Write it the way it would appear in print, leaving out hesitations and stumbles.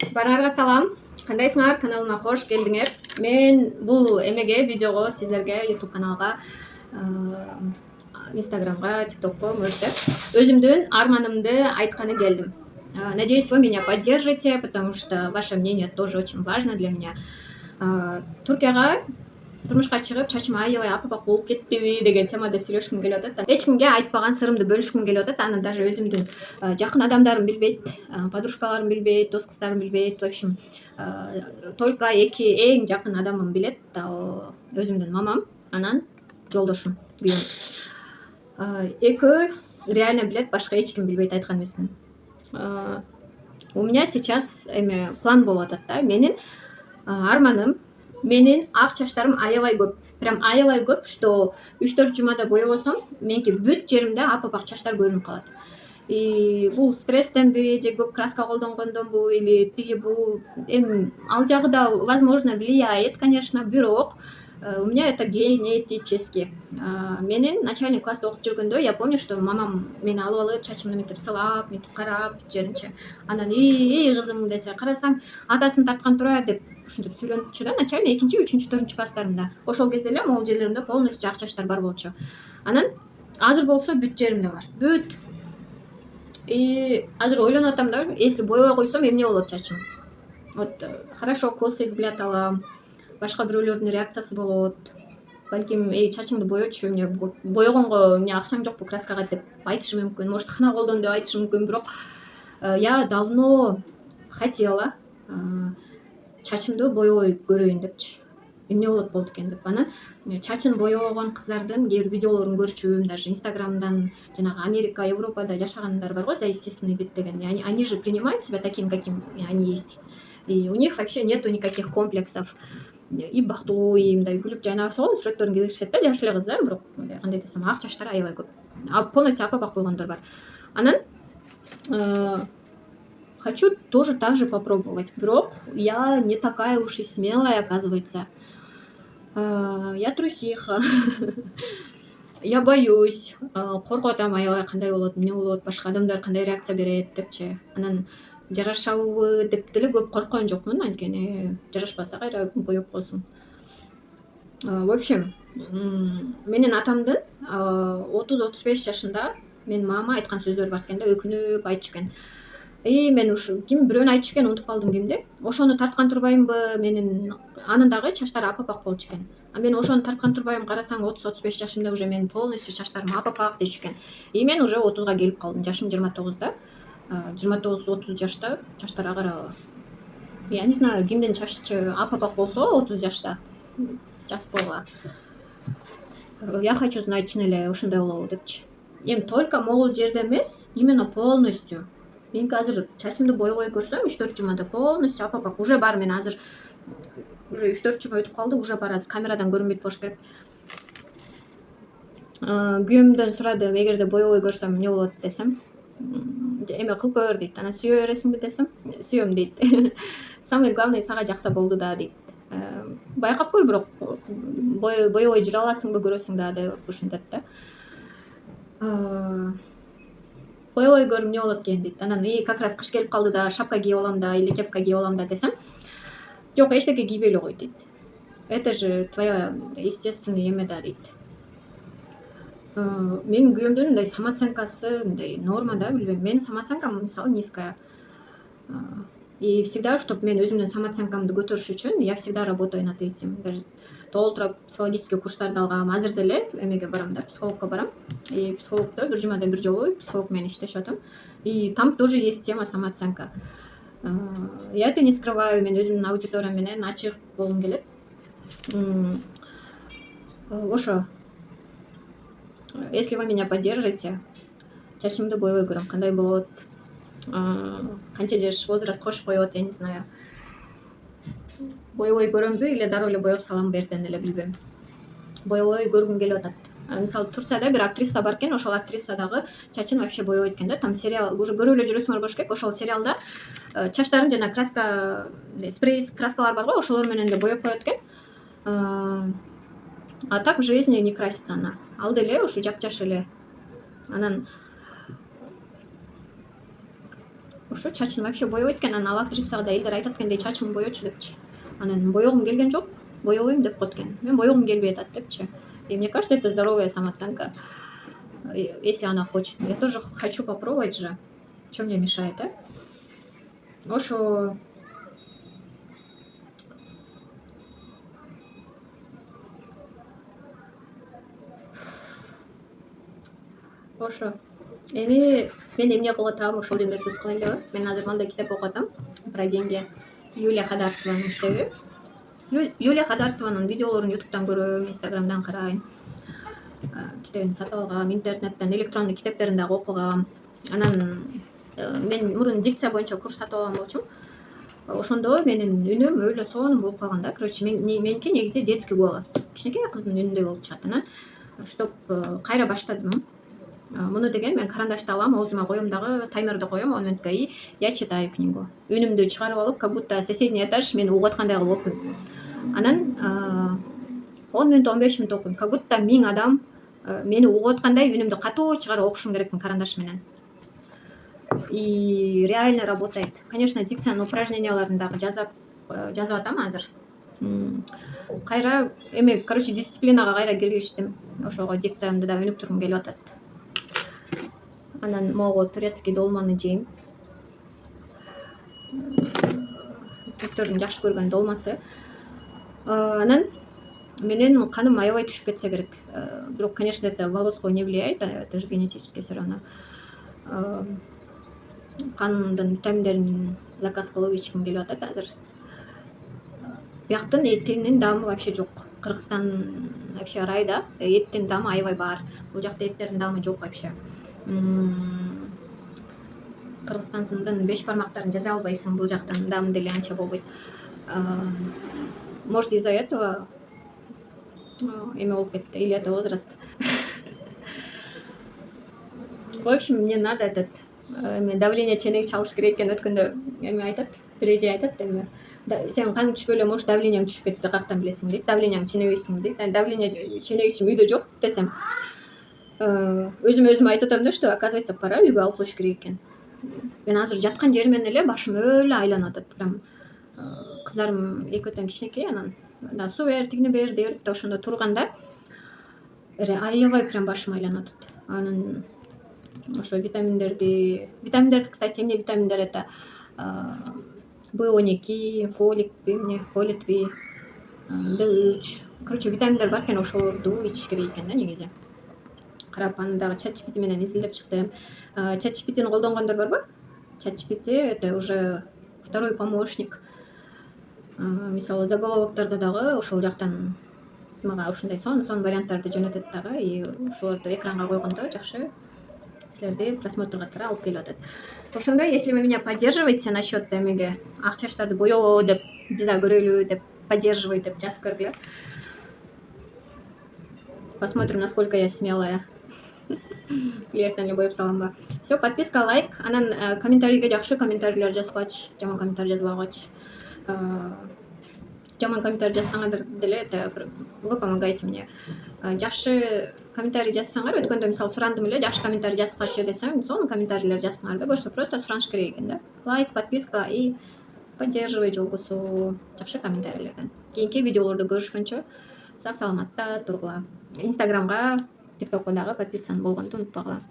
Баарыңарга салам. Кандайсыңар? Каналыма кош келдиңер. Мен бул эмеге видеого сиздерге YouTube каналга, Instagramга, TikTokко мөртөп өзүмдүн арманымды айтканы келдим. Надеюсь, вы меня поддержите, потому что ваше мнение тоже очень важно для меня. Туркияга турмушка чыгып, чачым аябай аппак болуп кеттиби деген темада сүйлөшкүм келип атат. Эч кимге айтпаган сырымды бөлүшкүм келип атат. Аны даже өзүмдүн жакын адамдарым билбейт, подружкаларым билбейт, дос кыздарым билбейт. В общем, только эки эң жакын адамым билет. Өзүмдүн мамам, анан жолдошум, күйөөм. Экөө реально билет, башка эч ким билбейт айткан эмесин. У меня сейчас план болуп атат да. Менин арманым, менин ак чачтарым аябай көп. Прям аябай көп, что 3-4 жумада боебосом, меники бүт жеримде аппак чачтар көрүнүп калат. Бул стресстенби же көп краска колдонгондонбу или тиги бул эми ал жагы да возможно влияет, конечно, бирок у меня это генетически. Менин начальный класста окуп жүргөндө я помню, что мамам мени алып чачымды мынтип сылап, мынтип карап бүт жеринче. Анан эй кызым десе, карасаң атасын тарткан тура деп ушинтип сүйлөнчү да, начальный 2-, 3-, 4 класстарымда. Ошол кезде эле могул жерлеримде полностью ак чачтар бар болчу. Анан азыр болсо бүт жеримде бар. Бүт. Азыр ойлонуп атам да, если боебой койсом эмне болот чачым? Вот хорошо косый взгляд алам, башка бирөөлөрдүн реакциясы болот. Балким чачыңды боечу, эмне боегонго эмне акчаң жокпу краскага деп айтышы мүмкүн. Может, кана колдон деп айтышы мүмкүн, бирок я давно хотела чачымды боебой көрөйүн депчи. Эмне болот экен деп. Анан чачын боебогон кыздардын кээ бир видеолорун көрчүмүн, даже Инстаграмдан, жанагы Америка, Европада жашагандар бар го, за естественный вид деген. Они же принимают себя таким, каким они есть. И у них вообще нету никаких комплексов. И бактылуу, и мындай күлүп жайнап го сүрөттөрүн келишет да, жаш эле кыздар, бирок кандай десем, ак чачтары аябай көп. Полностью аппак болгондор бар. Анан хочу тоже так же попробовать, бирок я не такая уж и смелая, оказывается. Я трусиха. Я боюсь, коркуп атам, аябай кандай болот, эмне болот, башка адамдар кандай реакция берет депчи. Анан жарашабы деп деле көп корккон жокмун, анткени жарашпаса кайра боеп койсун. В общем, менин атамдын 30-35 жашында менин мамама айткан сөздөр бар экен да, өкүнүп айтчу экен. Мен ушу ким бирөөнү айтчу экен, унутуп калдым кимди. Ошону тарткан турбаймынбы, менин анын дагы чачтары аппак болчу экен. Мен ошону тарткан турбайм, карасаң 30-35 жашымда уже менин полностью чачтарым аппак дечү экен. Мен уже 30га келип калдым, жашым 29да. 29-30 жашта чачтар кара. Я не знаю, кимдин чачы аппак болсо 30 жашта, жас болго. Я хочу знать, чын эле ошондой болобу депчи. Эми только могул жерде эмес, именно полностью. Меники азыр чачымды боебой көрсөм 3-4 жумада полностью аппак. Уже бар, мен азыр уже 3-4 жума өтүп калды, уже бар, азыр камерадан көрүнбөйт болуш керек. Күйөөмдөн сурадым, эгерде боебой көрсөм эмне болот десем, эме кылып көр дейт. Анан сүйө бересиңби десем, сүйөм дейт. Самый главный сага жакса болду да дейт. Байкап көр, бирок боебой жүрө аласыңбы, көрөсүң да деп ушинтет да. Боебой көрүп эмне болот экен дейт. Анан как раз кыш келип калды да, шапка кийип алам да или кепка кийип алам да десем, жок, эчтеке кийбей эле кой дейт. Это же твоя естественный эме да дейт. Менин күйөөмдүн мындай самооценкасы мындай норма да, билбейм. Менин самооценкам мисалы низкая. И всегда, чтобы мен өзүмдүн самооценкамды көтөрүш үчүн, я всегда работаю над этим. Даже толтура психологический курстарды алгам. Азыр деле эмеге барам да, психологко барам. И психологдо бир жумада бир жолу психолог менен иштешип атам. И там тоже есть тема самооценка. Я это не скрываю, мен өзүмдүн аудиториям менен ачык болгум келет. Ошо. Если вы меня поддержите, чачымды боебой көрөм, кандай болот, канча жаш возраст кош коет, я не знаю. Боебой көрөмбү или дароо эле боеп саламбы эртең эле, билбейм. Боебой көргүм келип атат. Мисалы Турцияда бир актриса бар экен, ошол актриса дагы чачын вообще боебойт экен да. Там сериал уже көрүп эле жүрөсүңөр болуш керек. Ошол сериалда чачтарын жана краска, спрей краскалар бар го, ошолор менен эле боеп коет экен. А так в жизни не красится она. Ал деле ушу жапжаш эле. Анан ошо чачын вообще боебойт экен. Анан ал актрисага да элдер айтат экендей, чачыңды боечу депчи. Анан боегум келген жок, боебойм деп коет экен. Мен боегум келбей атат депчи. И мне кажется, это здоровая самооценка, если она хочет. Я тоже хочу попробовать же. Что мне мешает, а? Ошо ошо эми мен эмне кылып атам ошол жөнүндө сөз кылайлыбы. Мен азыр мондай китеп окуп атам про деньги. Юлия Хадарцеванын китеби. Юлия Хадарцеванын видеолорун ютубтан көрөм, инстаграмдан карайм. Китебин сатып алгам, интернеттен электрондук китептерин дагы окугам. Анан мен мурун дикция боюнча курс сатып алган болчумун. Ошондо менин үнүм өйлө сонун болуп калган да. Короче, меники негизи детский голос. Кичинекей кыздын үнүндөй болуп чыгат. Анан чтоб кайра баштадым. Муну деген мен карандашты алам, оозума коем дагы, таймерди коем 10 мүнөткө, и я читаю книгу. Үнүмдү чыгарып алып, как будто соседний этаж мени угуп аткандай кылып окуйм. Анан 10 мүнөт, 15 мүнөт окуйм. Как будто 1000 адам мени угуп аткандай үнүмдү катуу чыгарып окушум керекмин карандаш менен. И реально работает. Конечно, дикциянын упражненияларын дагы жазып атам азыр. Кайра эми, короче, дисциплинага кайра киргиштим. Ошого дикциямды да өнүктүргүм келип атат. Анан могу турецкий долманы жейм. Түрктөрдүн жакшы көргөн долмасы. Анан менин каным аябай түшүп кетсе керек. Бирок, конечно, это волоской не влияет, это же генетически все равно. Канымдын витаминдерин заказ кылып ичким келип атат азыр. Бияктын этинин даамы вообще жок. Кыргызстан вообще райда, эттин даамы аябай бар. Бул жакта эттердин даамы жок вообще. Кыргызстандын 5 бармактарын жаза албайсың, бул жактын даамы деле анча болбойт. Может, из-за этого эме болуп кетти, или это возраст. В общем, мне надо этот давление ченек чалыш керек экен. Өткөндө эме айтат, бир эже айтат, эми сен каның түшпөй эле может давленияң түшүп кетти, каяктан билесиң дейт. Давленияң ченебейсиң дейт. Давление ченегичим үйдө жок десем, өзүм айтып атам да, что оказывается пора үйгө алып коюш керек экен. Мен азыр жаткан жеримен эле башым өлө айланып атат. Прям кыздарым экөөтөн кичинекей, анан да суу бер, тигини бер деп ошондо турганда аябай прям башым айланып атат. Анан ошо витаминдерди, кстати, эмне витаминдер, это B12, фолик, фолит B, D3. Короче, витаминдер бар экен, ошолорду ичиш керек экен да негизи. Карап аны дагы ChatGPT менен изилдеп чыктым. ChatGPT'ни колдонгондор барбы? ChatGPT это уже второй помощник. Мисалы заголовоктарды дагы ошол жактан мага ушундай сонун варианттарды жөнөтөт дагы, и ошолорду экранга койгондо жакшы силерди просмотрга алып келип атат. Ошондо, если вы меня поддерживаете насчет эмеге, ак чачтарды боёбоо деп, биз да көрөлү деп, поддерживай деп жазып бергиле. Посмотрим, насколько я смелая. Или ертең эле боеп саламбы. Все, подписка, лайк. Анан комментарийге жакшы комментарийлер жазгыч, жаман комментарий жазбагыч. Жаман комментарий жазсаңар деле, это вы помогаете мне. Жакшы комментарий жазсаңар, өткөндө мисалы сурандым эле, жакшы комментарий жазгачы десем, сонун комментарийлер жазсаңар да, көрсө просто сураныш керек экен да. Лайк, подписка и поддерживай жолбосу жакшы комментарийлерден. Кийинки видеолордо көрүшкөнчө сак саламатта тургула. Инстаграмга, ТикТокко дагы подписан болгонду унутпагыла.